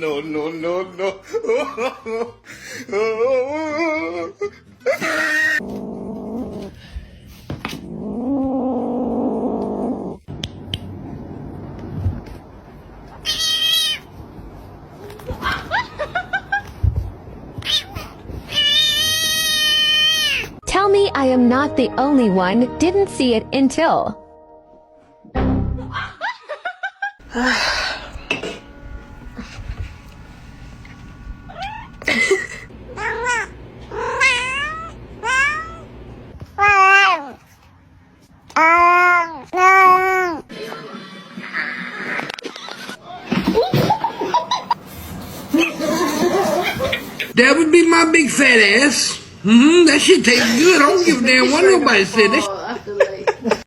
No, no, no, no. Tell me I am not the only one didn't see it until. That would be my big fat ass. That shit tastes good. I don't give a damn what nobody said. That